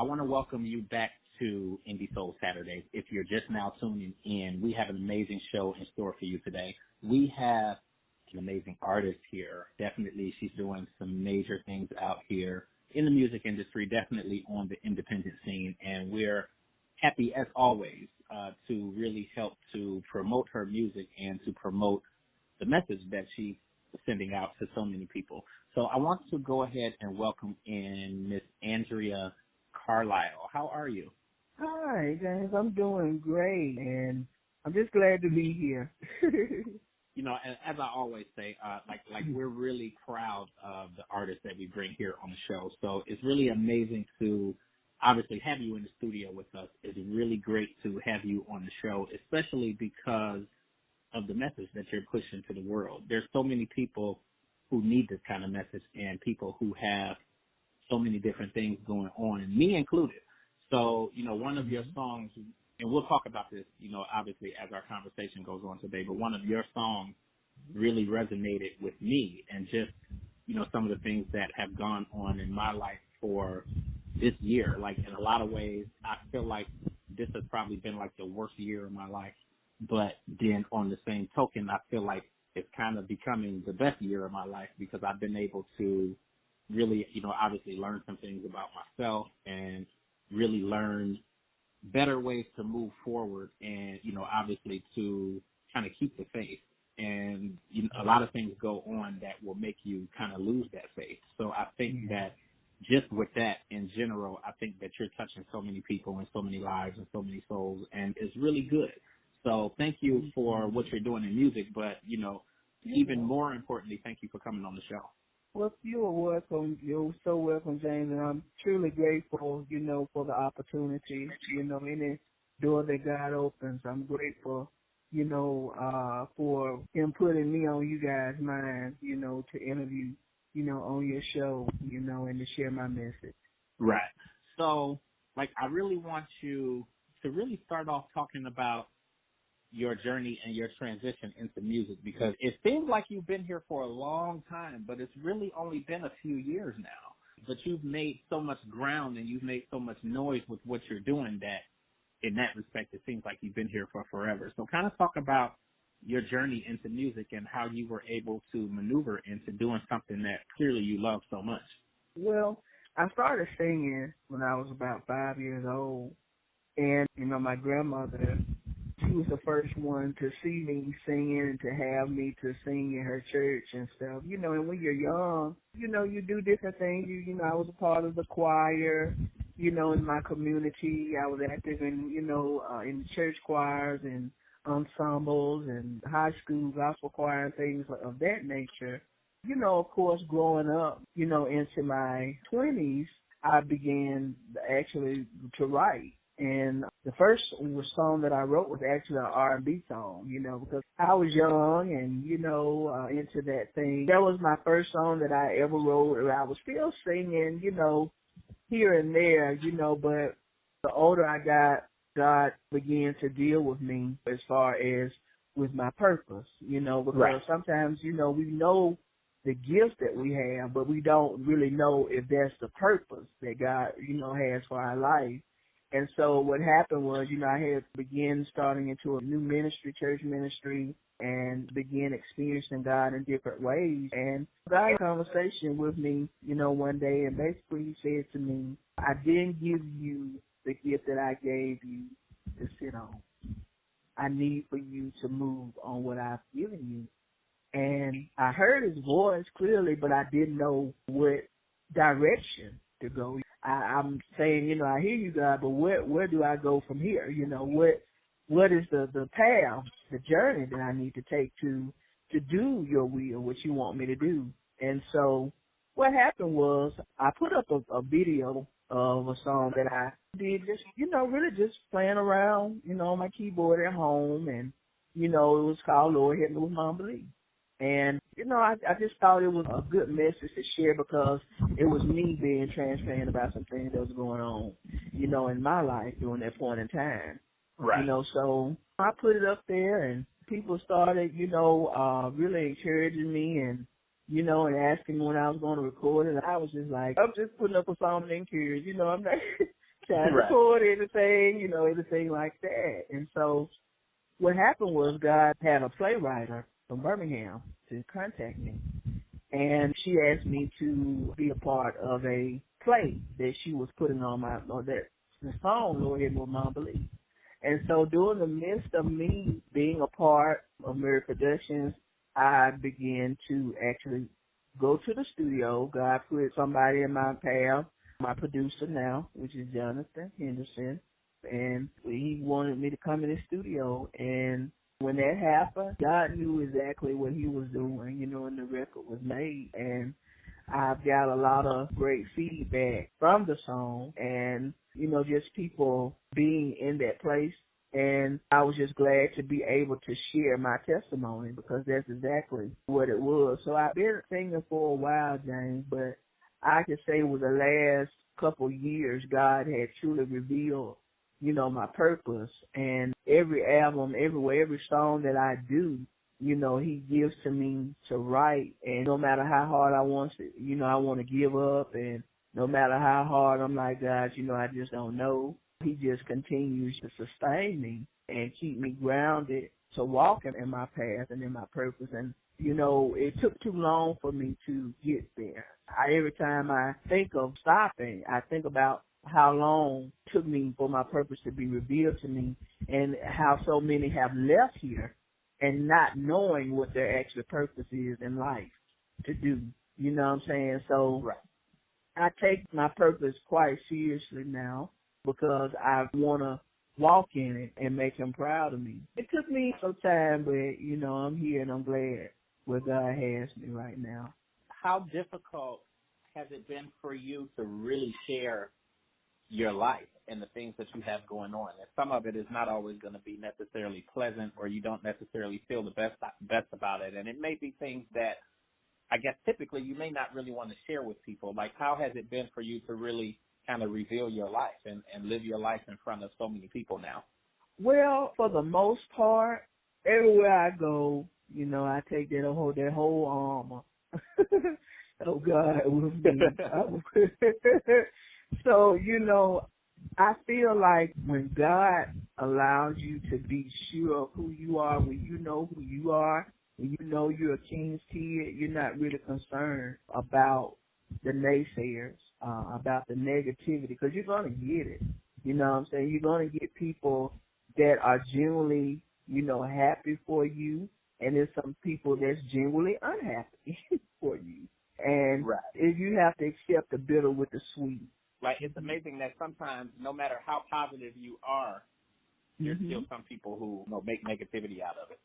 want to welcome you back to Indie Soul Saturdays. If you're just now tuning in, we have an amazing show in store for you today. We have an amazing artist here. Definitely, she's doing some major things out here in the music industry, definitely on the independent scene, and we're happy, as always, to really help to promote her music and to promote the message that she's sending out to so many people. So I want to go ahead and welcome in Miss Andrea Carlisle. How are you? Hi, James. I'm doing great, and I'm just glad to be here. You know, as I always say, like we're really proud of the artists that we bring here on the show. So it's really amazing to obviously have you in the studio with us. It's really great to have you on the show, especially because of the message that you're pushing to the world. There's so many people who need this kind of message and people who have so many different things going on, and me included. So, you know, one of your songs, and we'll talk about this, you know, obviously as our conversation goes on today, but one of your songs really resonated with me and just, you know, some of the things that have gone on in my life for this year. Like, in a lot of ways, I feel like this has probably been like the worst year of my life. But then on the same token, I feel like it's kind of becoming the best year of my life because I've been able to really, you know, obviously learn some things about myself and really learn better ways to move forward and, you know, obviously to kind of keep the faith. And, you know, a lot of things go on that will make you kind of lose that faith. So I think that just with that in general, I think that you're touching so many people and so many lives and so many souls, and it's really good. So thank you for what you're doing in music, but, you know, even more importantly, thank you for coming on the show. Well, you're welcome. You're so welcome, James, and I'm truly grateful, you know, for the opportunity, you know, any door that God opens. I'm grateful, you know, for him putting me on you guys' mind, you know, to interview, you know, on your show, you know, and to share my message. Right. So, like, I really want you to really start off talking about your journey and your transition into music, because it seems like you've been here for a long time, but it's really only been a few years now. But you've made so much ground and you've made so much noise with what you're doing that in that respect, it seems like you've been here for forever. So kind of talk about your journey into music and how you were able to maneuver into doing something that clearly you love so much. Well, I started singing when I was about 5 years old, and, you know, my grandmother, she was the first one to see me singing and to have me to sing in her church and stuff. You know, and when you're young, you know, you do different things. You know, I was a part of the choir, you know, in my community. I was active in, you know, in church choirs and ensembles and high school gospel choir and things of that nature. You know, of course, growing up, you know, into my 20s, I began actually to write. And the first song that I wrote was actually an R&B song, you know, because I was young and, you know, into that thing. That was my first song that I ever wrote. I was still singing, you know, here and there, you know, but the older I got, God began to deal with me as far as with my purpose, you know, because sometimes, you know, we know the gifts that we have, but we don't really know if that's the purpose that God, you know, has for our life. And so what happened was, you know, I had began starting into a new ministry, church ministry, and began experiencing God in different ways. And God had a conversation with me, you know, one day, and basically he said to me, I didn't give you the gift that I gave you to sit on. I need for you to move on what I've given you. And I heard his voice clearly, but I didn't know what direction to go. I'm saying, you know, I hear you, God, but where do I go from here? You know, what is the path, the journey that I need to take to do your will, what you want me to do? And so what happened was I put up a video of a song that I did just, you know, really just playing around, you know, on my keyboard at home. And, you know, it was called Lord Hit Me With My Unbelief. And, you know, I just thought it was a good message to share because it was me being transparent about some things that was going on, you know, in my life during that point in time. Right. You know, so I put it up there and people started, you know, really encouraging me and, you know, and asking me when I was going to record it. And I was just like, I'm just putting up a song to encourage, you know, I'm not trying to record anything, anything like that. And so what happened was God had a playwright from Birmingham to contact me. And she asked me to be a part of a play that she was putting on the song, Lord, It Was My Belief. And so during the midst of me being a part of Mary Productions, I began to actually go to the studio. God put somebody in my path, my producer now, which is Jonathan Henderson, and he wanted me to come in the studio. And when that happened, God knew exactly what he was doing, and the record was made. And I've got a lot of great feedback from the song and, just people being in that place. And I was just glad to be able to share my testimony because that's exactly what it was. So I've been singing for a while, James, but I could say with the last couple years, God had truly revealed, my purpose. And every album, every song that I do, he gives to me to write. And no matter how hard I want to, I want to give up. And no matter how hard I'm like, God, I just don't know. He just continues to sustain me and keep me grounded to walk in my path and in my purpose. And, it took too long for me to get there. Every time I think of stopping, I think about how long it took me for my purpose to be revealed to me and how so many have left here and not knowing what their actual purpose is in life to do. You know what I'm saying? So I take my purpose quite seriously now because I want to walk in it and make him proud of me. It took me some time, but, I'm here and I'm glad where God has me right now. How difficult has it been for you to really share your life and the things that you have going on? And some of it is not always going to be necessarily pleasant, or you don't necessarily feel the best about it. And it may be things that I guess typically you may not really want to share with people. Like, how has it been for you to really kind of reveal your life and live your life in front of so many people now? Well, for the most part, everywhere I go, I take that whole armor. Oh, God, with me. So, I feel like when God allows you to be sure of who you are, when you know who you are, when you know you're a king's kid, you're not really concerned about the naysayers, about the negativity, because you're going to get it. You know what I'm saying? You're going to get people that are genuinely, happy for you, and there's some people that's genuinely unhappy for you. And if you have to accept the bitter with the sweet. Like, it's amazing that sometimes, no matter how positive you are, there's still some people who make negativity out of it.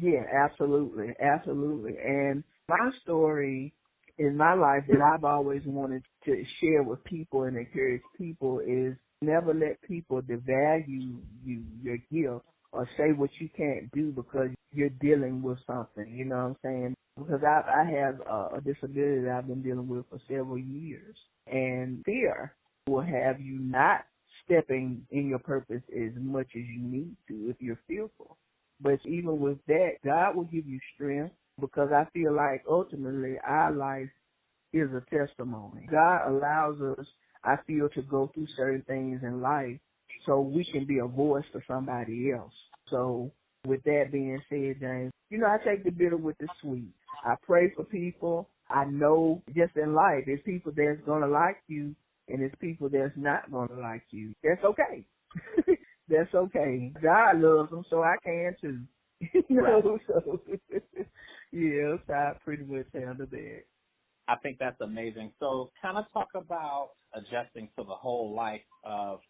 Yeah, absolutely, absolutely. And my story in my life that I've always wanted to share with people and encourage people is never let people devalue your gift, or say what you can't do because you're dealing with something, you know what I'm saying? Because I have a disability that I've been dealing with for several years. And fear will have you not stepping in your purpose as much as you need to if you're fearful. But even with that, God will give you strength, because I feel like ultimately our life is a testimony. God allows us, I feel, to go through certain things in life so we can be a voice for somebody else. So with that being said, James, I take the bitter with the sweet. I pray for people. I know just in life, there's people that's going to like you and there's people that's not going to like you. That's okay. That's okay. God loves them, so I can too. So, yeah, so I pretty much handle that. I think that's amazing. So kind of talk about adjusting to the whole life of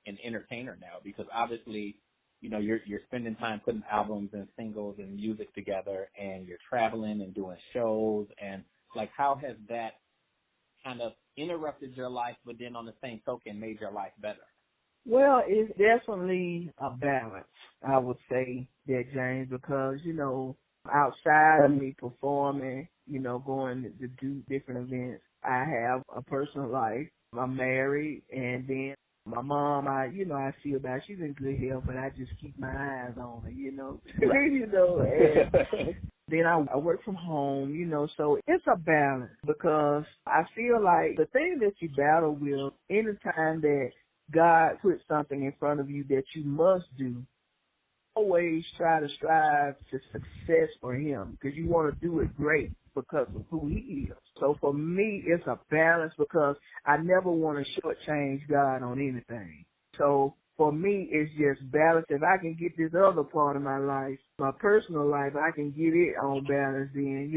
an entertainer now, because obviously, you're spending time putting albums and singles and music together, and you're traveling and doing shows, and like, how has that kind of interrupted your life, but then on the same token made your life better? Well, it's definitely a balance, I would say, that, James, because, outside of me performing, going to do different events, I have a personal life. I'm married, and then my mom, I see about, she's in good health, but I just keep my eyes on her, and then I work from home, so it's a balance, because I feel like the thing that you battle with anytime that God puts something in front of you that you must do, always try to strive to success for him because you want to do it great because of who he is. So for me, it's a balance because I never want to shortchange God on anything. So for me, it's just balance. If I can get this other part of my life, my personal life, I can get it on balance then,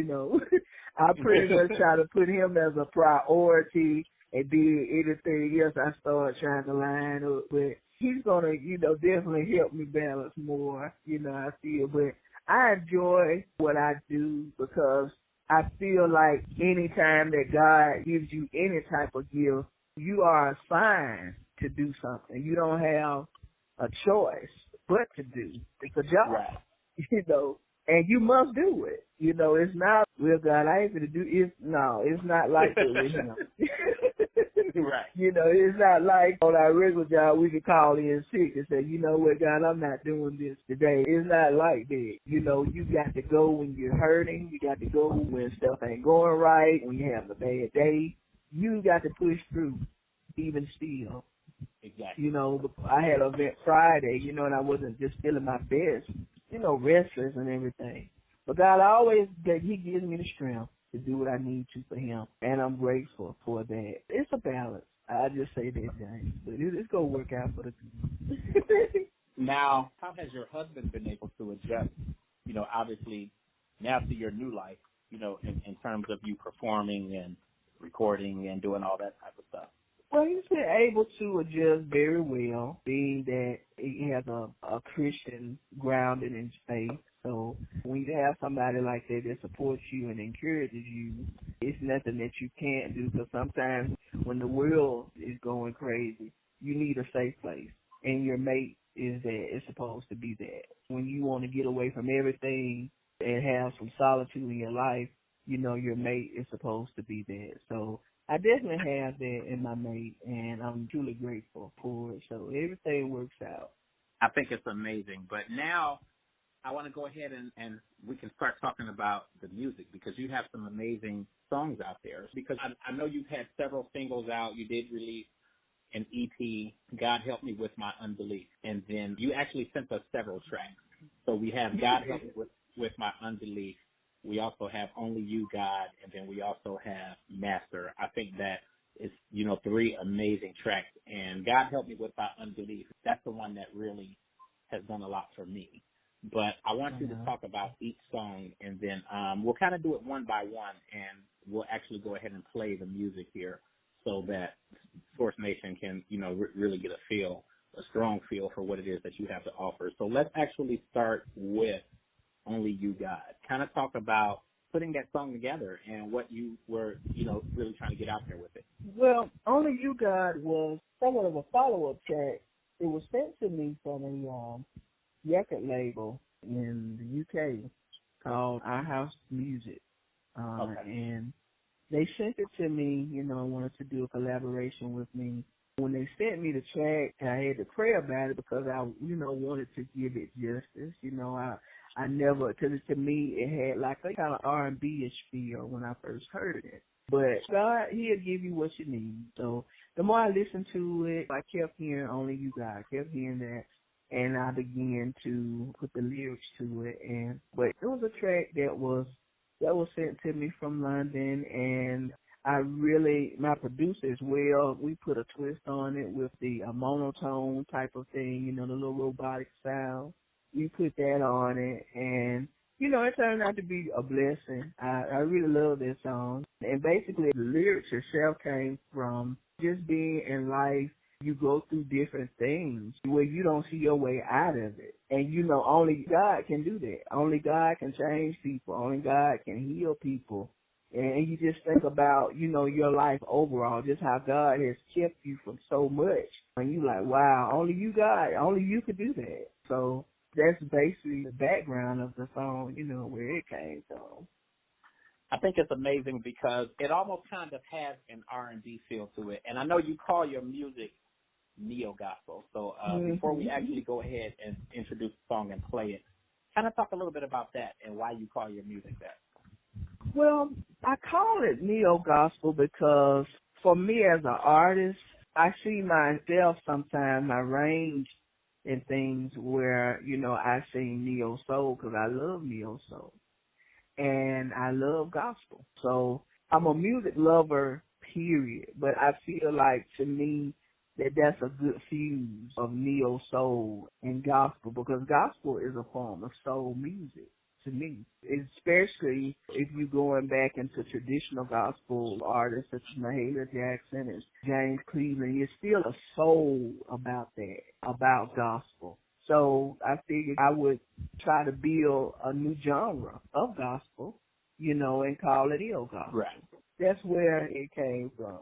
I pretty much try to put him as a priority and then anything else I start trying to line up with. He's going to, definitely help me balance more, I feel. But I enjoy what I do because I feel like anytime that God gives you any type of gift, you are assigned to do something. You don't have a choice but to do. It's a job, Right. And you must do it. It's not, well, God, I ain't going to do it. No, it's not like that with him. Right. It's not like on our regular job we can call in sick and say, you know what, God, I'm not doing this today. It's not like that. You got to go when you're hurting. You got to go when stuff ain't going right, when you have a bad day. You got to push through, even still. Exactly. I had an event Friday, and I wasn't just feeling my best, restless and everything. But God he gives me the strength to do what I need to for him, and I'm grateful for that. It's a balance. I just say that, James, but it's going to work out for the good. Now, how has your husband been able to adjust, obviously now to your new life, in terms of you performing and recording and doing all that type of stuff? Well, he's been able to adjust very well, being that he has a Christian grounding in faith. So when you have somebody like that that supports you and encourages you, it's nothing that you can't do. Because sometimes when the world is going crazy, you need a safe place. And your mate is supposed to be that. When you want to get away from everything and have some solitude in your life, your mate is supposed to be that. So I definitely have that in my mate, and I'm truly grateful for it. So everything works out. I think it's amazing. But now I want to go ahead and we can start talking about the music because you have some amazing songs out there. Because I know you've had several singles out. You did release an EP, God Help Me With My Unbelief. And then you actually sent us several tracks. So we have God Help Me with My Unbelief. We also have Only You, God, and then we also have Master. I think that is, 3 amazing tracks. And God Help Me With My Unbelief, that's the one that really has done a lot for me. But I want you to talk about each song, and then we'll kind of do it one by one, and we'll actually go ahead and play the music here so that Source Nation can, really get a strong feel for what it is that you have to offer. So let's actually start with Only You, God. Kind of talk about putting that song together and what you were, really trying to get out there with it. Well, Only You, God was somewhat of a follow-up track. It was sent to me from a record label in the UK called Our House Music. And they sent it to me, wanted to do a collaboration with me. When they sent me the track, I had to pray about it because I, wanted to give it justice. I never, because to me, it had like a kind of R&B-ish feel when I first heard it. But God, he'll give you what you need. So the more I listened to it, I kept hearing Only You, God. I kept hearing that. And I began to put the lyrics to it. But it was a track that was sent to me from London, and my producer as well, we put a twist on it with the monotone type of thing, the little robotic sound. We put that on it, and, it turned out to be a blessing. I really love this song. And basically, the lyrics itself came from just being in life. You go through different things where you don't see your way out of it. And only God can do that. Only God can change people. Only God can heal people. And you just think about, your life overall, just how God has kept you from so much. And you like, wow, only you, God, only you could do that. So that's basically the background of the song, where it came from. I think it's amazing because it almost kind of has an R&B feel to it. And I know you call your music neo-gospel. So before we actually go ahead and introduce the song and play it, kind of talk a little bit about that and why you call your music that. Well, I call it neo-gospel because for me as an artist, I see myself sometimes, my range in things where, I sing neo soul because I love neo soul and I love gospel. So I'm a music lover, period. But I feel like, to me, that's a good fuse of neo soul and gospel, because gospel is a form of soul music to me, especially if you're going back into traditional gospel artists such as Mahalia Jackson and James Cleveland. There's still a soul about that, about gospel. So I figured I would try to build a new genre of gospel, and call it neo gospel. Right. That's where it came from.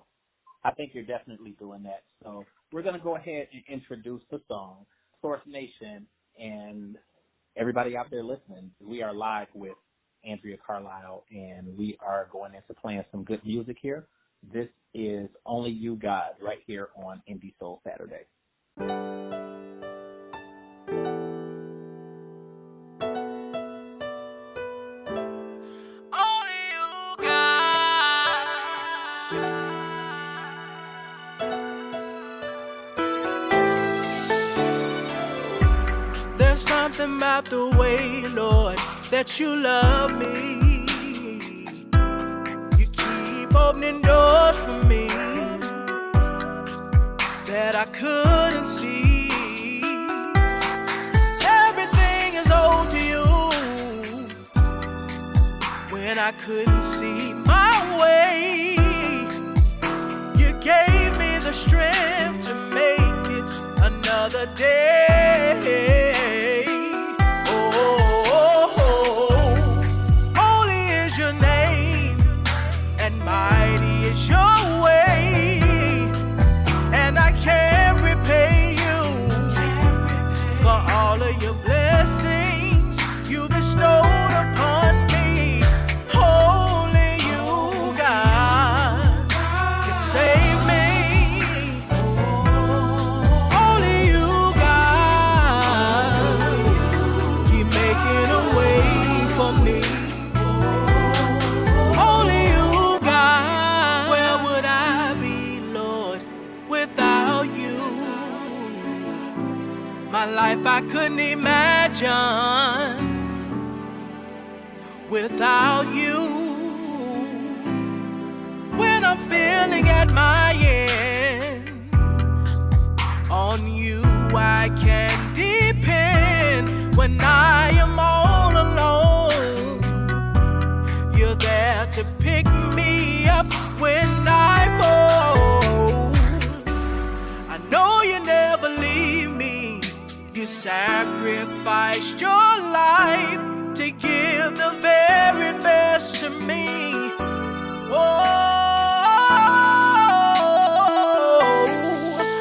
I think you're definitely doing that. So we're going to go ahead and introduce the song, Source Nation, and everybody out there listening. We are live with Andrea Carlisle, and we are going into playing some good music here. This is Only You, God, right here on Indie Soul Saturday. Something about the way, Lord, that you love me. You keep opening doors for me that I couldn't see. Everything is owed to you when I couldn't see my way. You gave me the strength to make it another day. Life I couldn't imagine without you. When I'm feeling at my end, on you I can depend. When I am all alone, you're there to pick me up when I fall. I know you never leave me. You sacrificed your life to give the very best to me. Oh,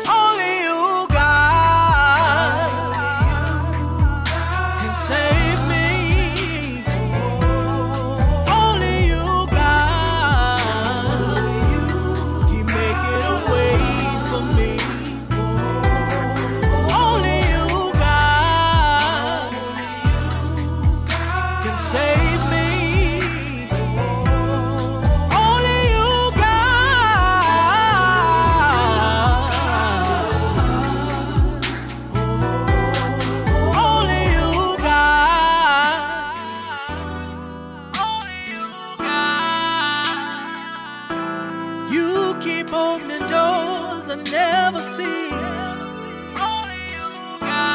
only you, God, can save me. Only you, God, keep making a way for me. Save me. Only you, God. Only you, God. Only you, God. You keep opening doors I never see. Only you, God.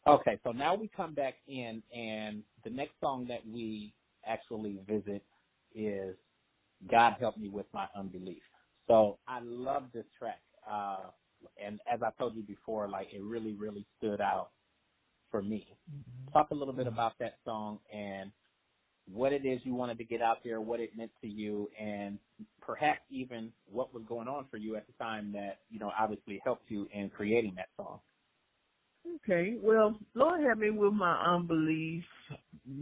Okay, so now we come back in, and the next song that we actually visit is God Help Me With My Unbelief. So I love this track. And as I told you before, like, it really, really stood out for me. Mm-hmm. Talk a little bit about that song and what it is you wanted to get out there, what it meant to you, and perhaps even what was going on for you at the time that, obviously helped you in creating that song. Okay, well, Lord Help Me With My Unbelief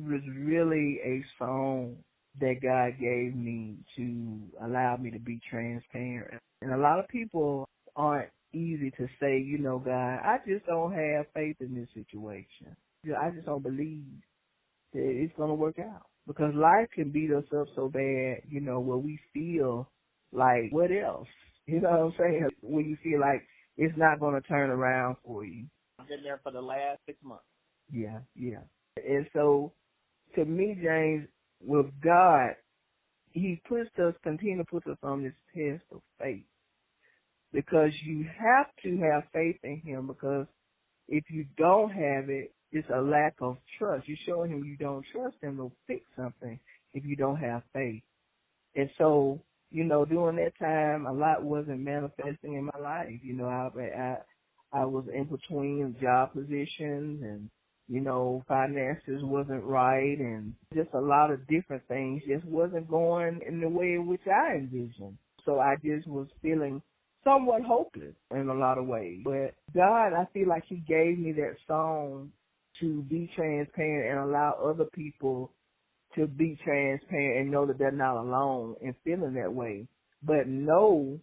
was really a song that God gave me to allow me to be transparent. And a lot of people aren't easy to say, you know, God, I just don't have faith in this situation. I just don't believe that it's going to work out. Because life can beat us up so bad, you know, where we feel like, what else? You know what I'm saying? When you feel like it's not going to turn around for you. I've been there for the last 6 months. Yeah. And so, to me, James, with God, he continue to put us on this test of faith. Because you have to have faith in him, because if you don't have it, it's a lack of trust. You're showing him you don't trust him to fix something if you don't have faith. And so, you know, during that time, a lot wasn't manifesting in my life. You know, I was in between job positions, and, you know, finances wasn't right, and just a lot of different things just wasn't going in the way in which I envisioned. So I just was feeling somewhat hopeless in a lot of ways. But God, I feel like he gave me that song to be transparent and allow other people to be transparent and know that they're not alone in feeling that way. But know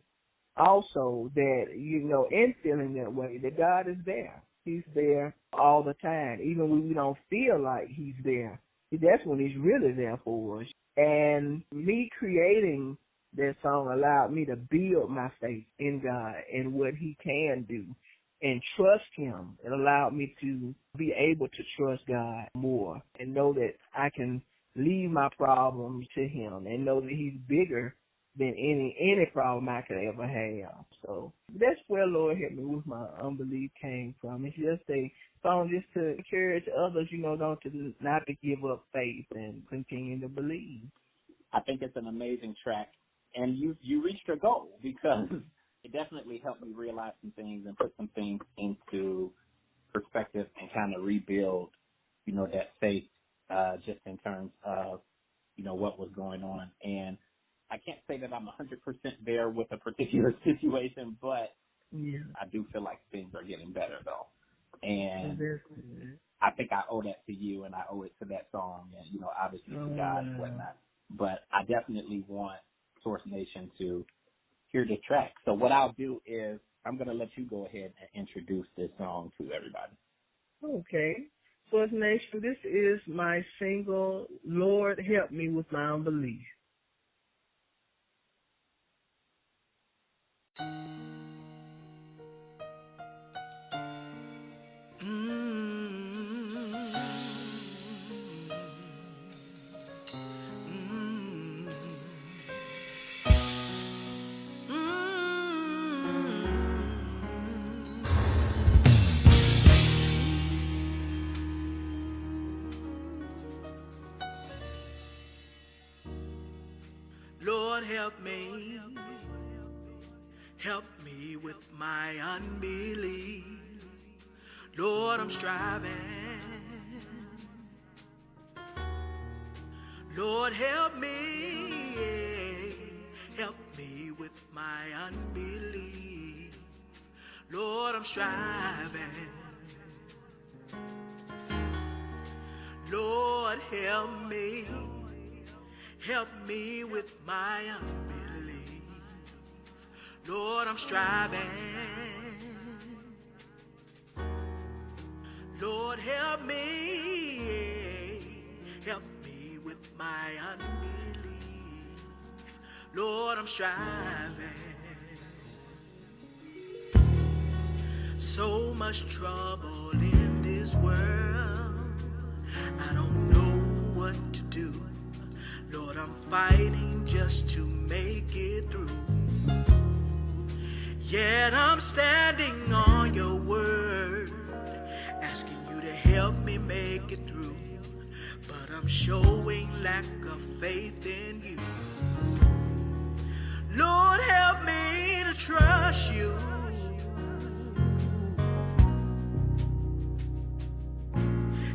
also that, you know, in feeling that way, that God is there. He's there all the time. Even when we don't feel like he's there, that's when he's really there for us. And me creating that song allowed me to build my faith in God and what he can do and trust him. It allowed me to be able to trust God more and know that I can leave my problems to him and know that he's bigger than any problem I could ever have. So that's where Lord help me with my unbelief came from. It's just a song just to encourage others, you know, not to give up faith and continue to believe. I think it's an amazing track, and you reached your goal, because it definitely helped me realize some things and put some things into perspective and kind of rebuild, you know, that faith just in terms of, you know, what was going on. And I can't say that I'm 100% there with a particular situation, but yeah, I do feel like things are getting better, though. And I think I owe that to you, and I owe it to that song, and, you know, obviously to God and whatnot. But I definitely want Source Nation to hear the track. So what I'll do is I'm going to let you go ahead and introduce this song to everybody. Okay. Source Nation, this is my single, Lord Help Me With My Unbelief. Lord, help me with my unbelief. Lord, I'm striving. Lord, help me with my unbelief. Lord, I'm striving. Lord, help me with my unbelief. Lord, I'm striving. Lord, help me with my unbelief. Lord, I'm striving. So much trouble in this world, I don't know what to do. Lord, I'm fighting just to make it through. Yet I'm standing on your word, asking you to help me make it through. But I'm showing lack of faith in you. Lord, help me to trust you.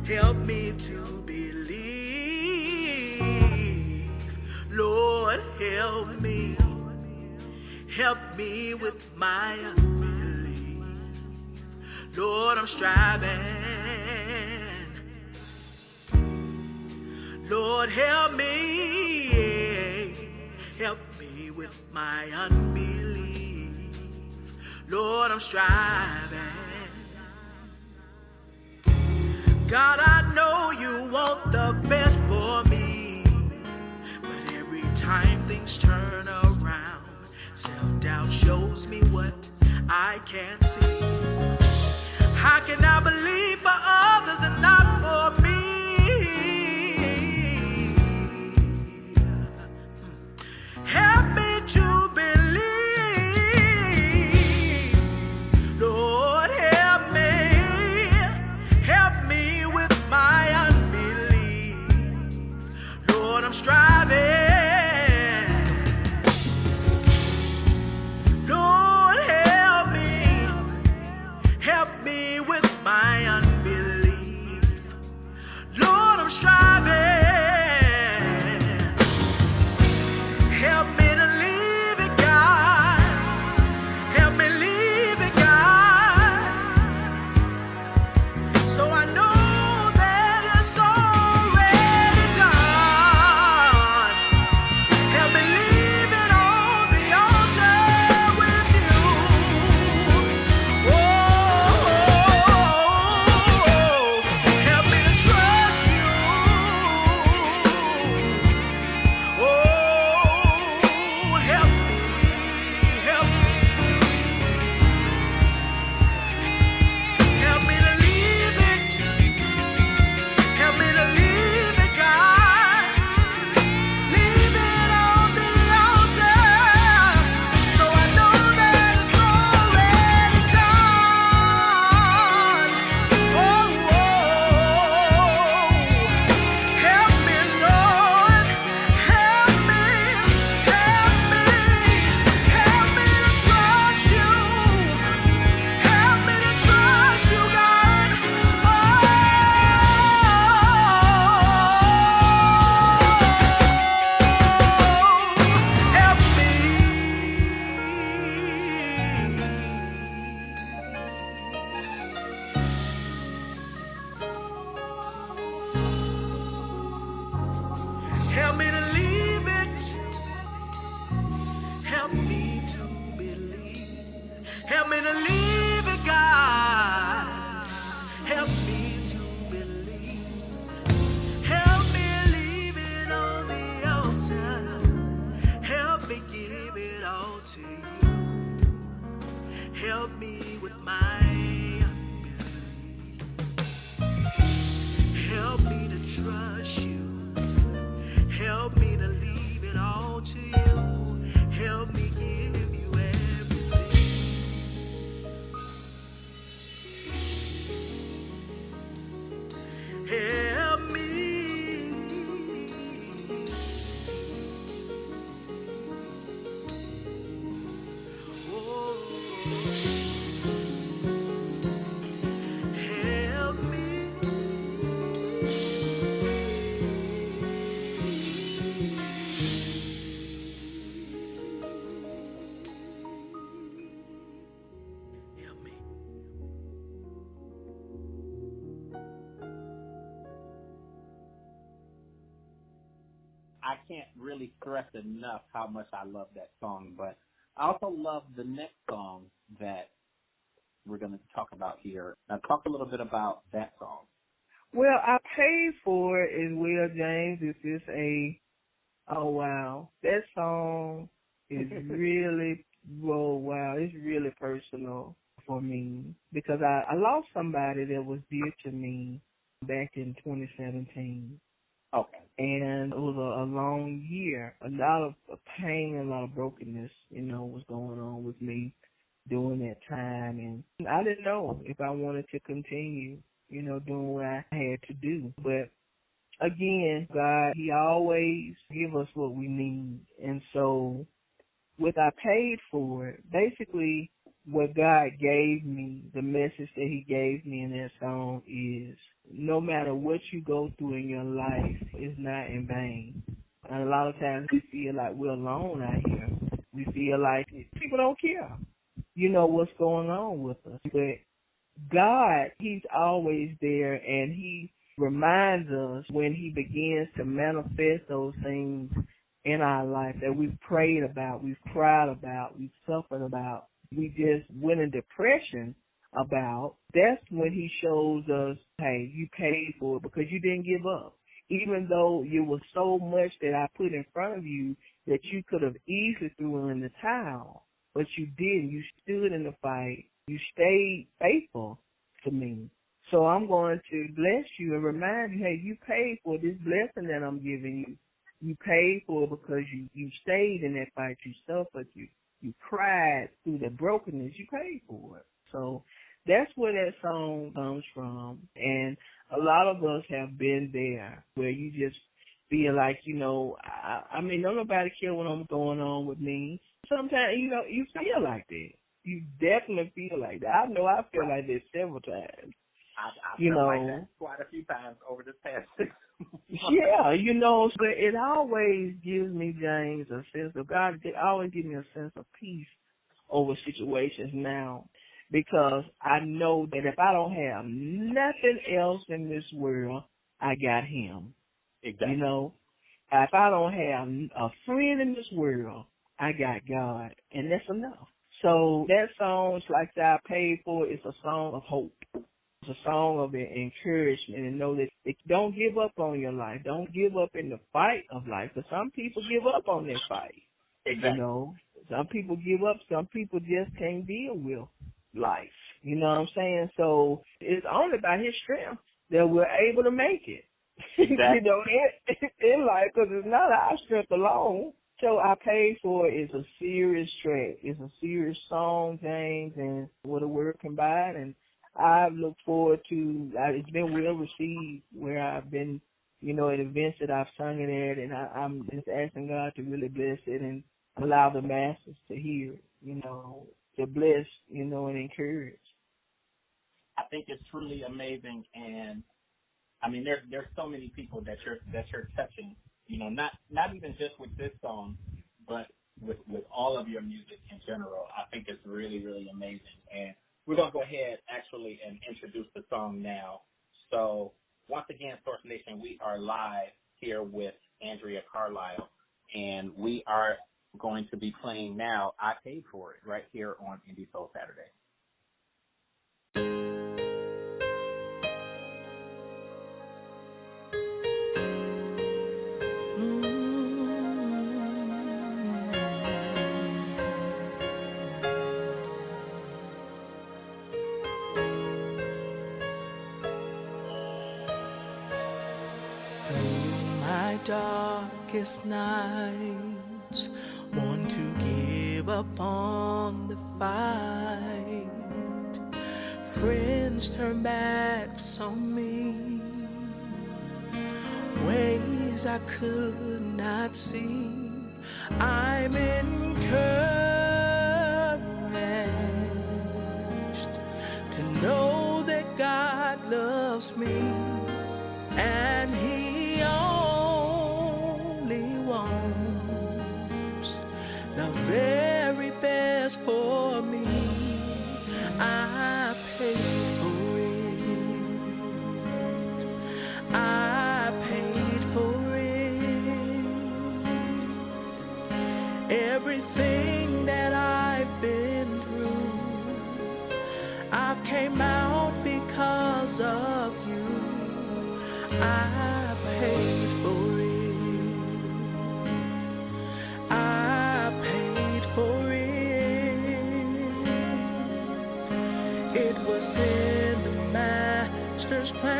Help me to believe. Lord, help me. Help me with my unbelief. Lord, I'm striving. Lord, help me. Help me with my unbelief. Lord, I'm striving. God, I know you want the best for me, but every time things turn around, self-doubt shows me what I can't see. How can I believe for others and not for me? Help me to believe. Lord, help me with my unbelief. Lord, I'm striving. Lord, help me with my unbelief. Lord, I'm striving. Help me to leave it, God. Help me leave it, God. So I know that it's already done. Help me leave it on the altar with you. Oh, help me to trust you. Oh, help me, help me. Help me to leave it. Help me to leave it, God. Leave it on the altar. So I know that it's already done. Oh, help me, Lord. Help me. Help me. Help me to trust you. Help me to trust you, God. Oh, help me. Help me to leave it. Help me to believe. Help me to leave it, God. Help me to believe. Help me leave it on the altar. Help me give it all to you. Help me with my unbelief. Help me to trust you. Help me to leave it all to you. Help me give you everything. Help me. Oh, help me. Help me. I can't really stress enough how much I love that song, but I also love the next song that we're going to talk about here. Now, talk a little bit about that song. Well, I paid for it as well, James. It's just oh wow. That song is really, oh wow, it's really personal for me because I lost somebody that was dear to me back in 2017. Okay. And it was a long year. A lot of pain, a lot of brokenness, was going on with me during that time. And I didn't know if I wanted to continue, doing what I had to do. But again, God, He always give us what we need. And so with I paid for it, basically what God gave me, the message that He gave me in that song is no matter what you go through in your life, it's not in vain. And a lot of times we feel like we're alone out here. We feel like people don't care, what's going on with us. But God, He's always there, and He reminds us when He begins to manifest those things in our life that we've prayed about, we've cried about, we've suffered about. we just went in depression about, that's when he shows us, hey, you paid for it because you didn't give up. Even though it was so much that I put in front of you that you could have easily threw in the towel, but you didn't. You stood in the fight. You stayed faithful to me. So I'm going to bless you and remind you, hey, you paid for this blessing that I'm giving you. You paid for it because you stayed in that fight. You suffered. You cried through the brokenness. You paid for it. So that's where that song comes from. And a lot of us have been there where you just feel like, I mean, don't nobody care what I'm going on with me. Sometimes, you feel like that. You definitely feel like that. I know I feel like that several times. I felt like that quite a few times over this past 6 months. Yeah, but it always gives me, James, a sense of God. It always gives me a sense of peace over situations now, because I know that if I don't have nothing else in this world, I got Him. Exactly. If I don't have a friend in this world, I got God, and that's enough. So that song, like I paid for, it's a song of hope. It's a song of encouragement, and know that don't give up on your life. Don't give up in the fight of life, because some people give up on their fight. Exactly. Some people give up. Some people just can't deal with life. You know what I'm saying? So it's only by His strength that we're able to make it. Exactly. In life, because it's not our strength alone. So I Paid For It is a serious track. It's a serious song, James, and with a word combined. And I look forward to, it's been well received where I've been, at events that I've sung it at, and I'm just asking God to really bless it and allow the masses to hear it, to bless, and encourage. I think it's truly amazing, and I mean, there's so many people that you're touching, not even just with this song, but with all of your music in general. I think it's really, really amazing, and we're going to go ahead, actually, and introduce the song now. So, once again, Source Nation, we are live here with Andrea Carlisle, and we are going to be playing now I Paid For It right here on Indie Soul Saturday. Darkest nights, want to give up on the fight. Friends turn backs on me, ways I could not see. I'm encouraged to know that God loves me, and He the very best for me. I paid for it. I paid for it. Everything that I've been through, I've came out because of you. I paid for it. I paid for it. It was in the Master's plan.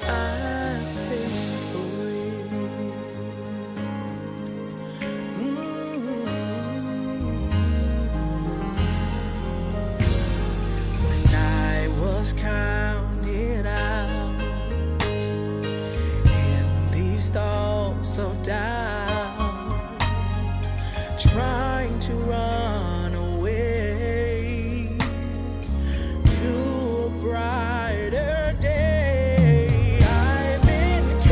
I paid for it. When I was counted out, so down, trying to run away to a brighter day. I'm encouraged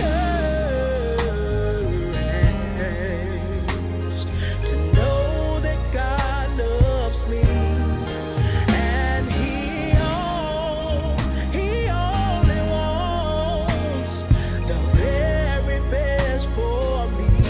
to know that God loves me, and He only wants the very best for me.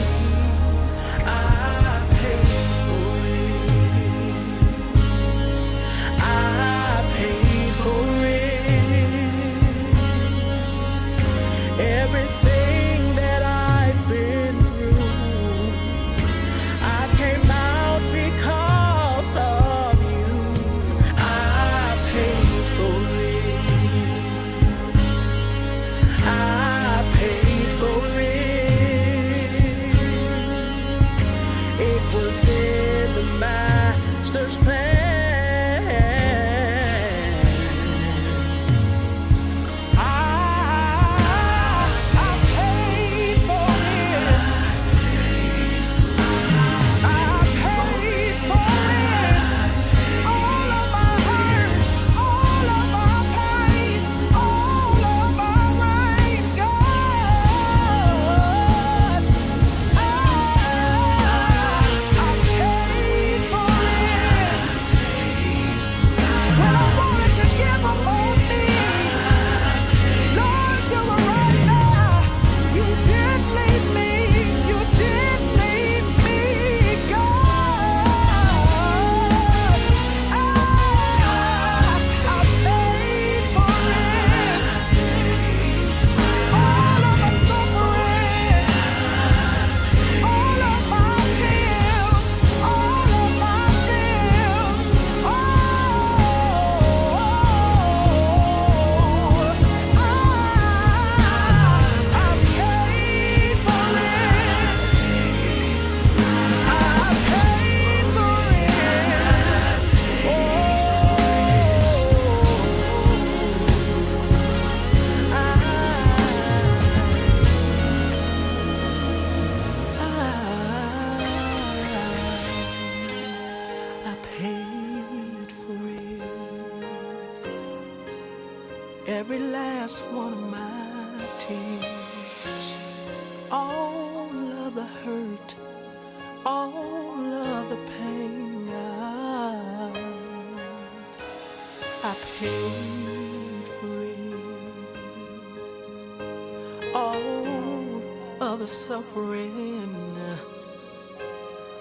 paid free all of the suffering,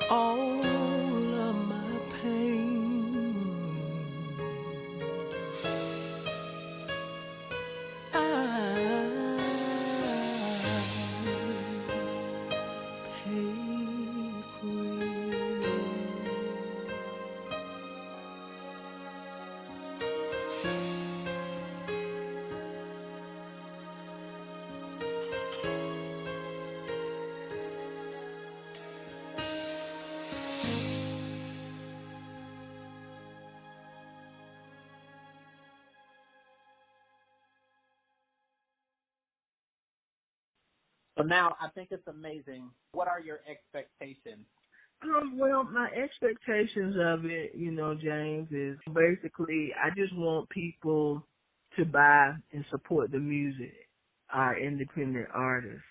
all of my pain. I paid free. So now I think it's amazing. What are your expectations? Well, my expectations of it, James, is basically I just want people to buy and support the music, our independent artists.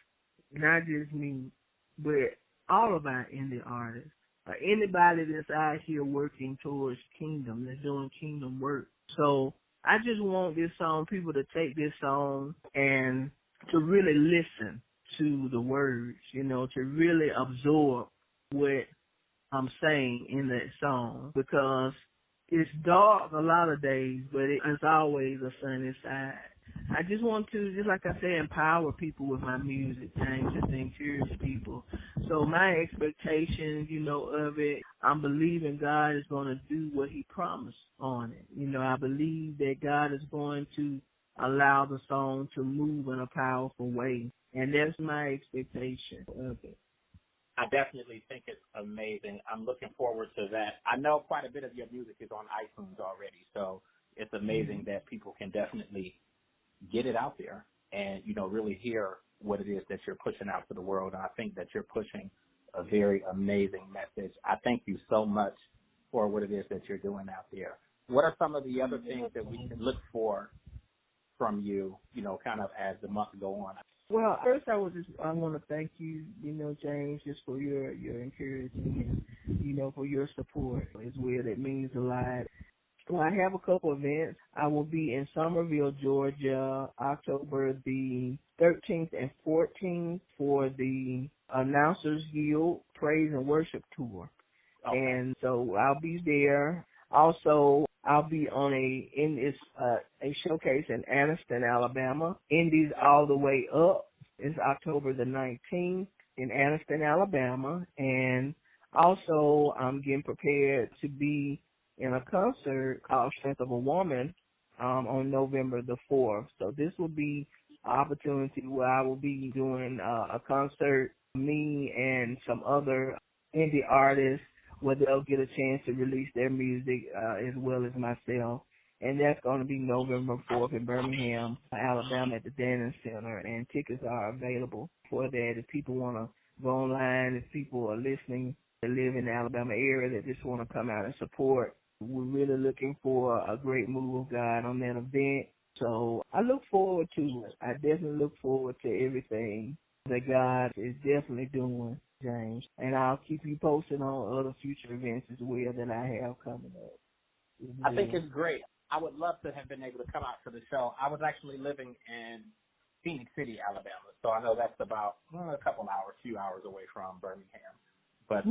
Not just me, but all of our indie artists. Anybody that's out here working towards kingdom, that's doing kingdom work. So I just want this song, people to take this song and to really listen to the words, to really absorb what I'm saying in that song, because it's dark a lot of days, but it's always a sunny side. I just want to, just like I said, empower people with my music, James, just to encourage people. So my expectations, of it, I'm believing God is going to do what he promised on it. I believe that God is going to allow the song to move in a powerful way. And that's my expectation of it. I definitely think it's amazing. I'm looking forward to that. I know quite a bit of your music is on iTunes already, so it's amazing that people can definitely get it out there and, really hear what it is that you're pushing out to the world. And I think that you're pushing a very amazing message. I thank you so much for what it is that you're doing out there. What are some of the other things that we can look for from you, kind of as the month go on? Well, first I want to thank you, James, just for your encouragement and, for your support as well. It means a lot. Well, I have a couple events. I will be in Summerville, Georgia, October the 13th and 14th for the Announcers Guild Praise and Worship Tour. Okay. And so I'll be there. Also, I'll be on a showcase in Anniston, Alabama. Indies All the Way Up is October the 19th in Anniston, Alabama. And also, I'm getting prepared to be in a concert called Strength of a Woman on November the 4th. So this will be an opportunity where I will be doing a concert, me and some other indie artists, where they'll get a chance to release their music as well as myself. And that's going to be November 4th in Birmingham, Alabama at the Dannon Center. And tickets are available for that if people want to go online, if people are listening that live in the Alabama area that just want to come out and support. We're really looking for a great move of God on that event. So I look forward to it. I definitely look forward to everything that God is definitely doing, James. And I'll keep you posted on other future events as well that I have coming up. I think it's great. I would love to have been able to come out to the show. I was actually living in Phoenix City, Alabama, so I know that's about a few hours away from Birmingham. But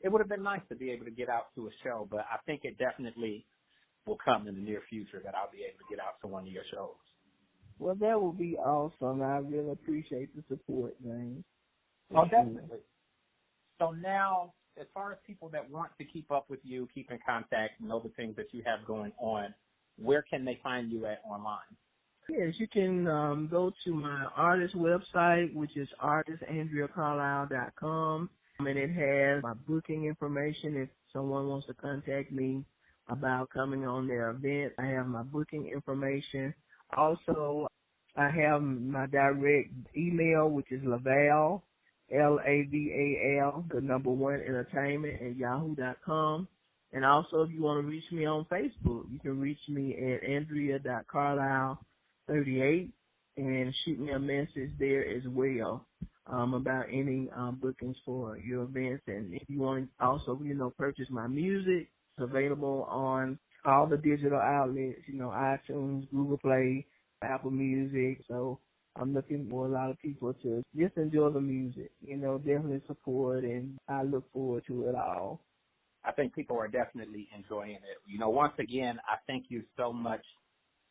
it would have been nice to be able to get out to a show, but I think it definitely will come in the near future that I'll be able to get out to one of your shows. Well, that would be awesome. I really appreciate the support, James. Oh, definitely. So now, as far as people that want to keep up with you, keep in contact, know the things that you have going on, where can they find you at online? Yes, you can go to my artist website, which is artistandreacarlisle.com, and it has my booking information if someone wants to contact me about coming on their event. I have my booking information. Also, I have my direct email, which is Laval, Laval, the number 1 entertainment at yahoo.com. And also, if you want to reach me on Facebook, you can reach me at Andrea.Carlisle38 and shoot me a message there as well about any bookings for your events. And if you want to also, purchase my music, it's available on all the digital outlets, iTunes, Google Play, Apple Music. So I'm looking for a lot of people to just enjoy the music, definitely support, and I look forward to it all. I think people are definitely enjoying it. Once again, I thank you so much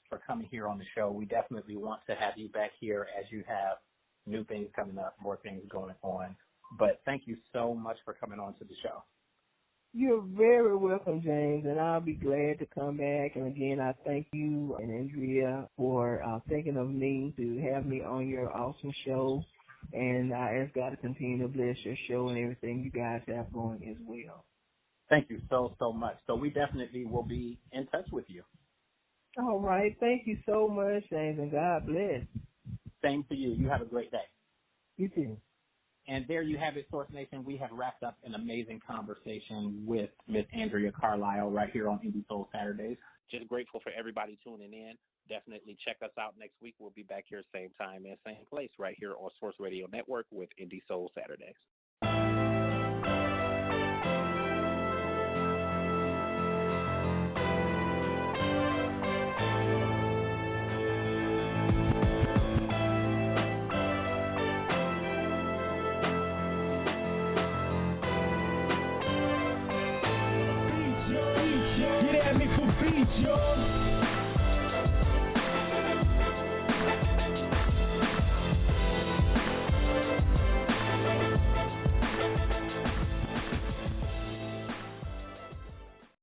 for coming here on the show. We definitely want to have you back here as you have new things coming up, more things going on. But thank you so much for coming on to the show. You're very welcome, James, and I'll be glad to come back. And again, I thank you and Andrea for thinking of me to have me on your awesome show. And I ask God to continue to bless your show and everything you guys have going as well. Thank you so, so much. So we definitely will be in touch with you. All right. Thank you so much, James, and God bless. Same to you. You have a great day. You too. And there you have it, Source Nation. We have wrapped up an amazing conversation with Miss Andrea Carlisle right here on Indie Soul Saturdays. Just grateful for everybody tuning in. Definitely check us out next week. We'll be back here same time and same place right here on Source Radio Network with Indie Soul Saturdays. Get at me for beats, yo.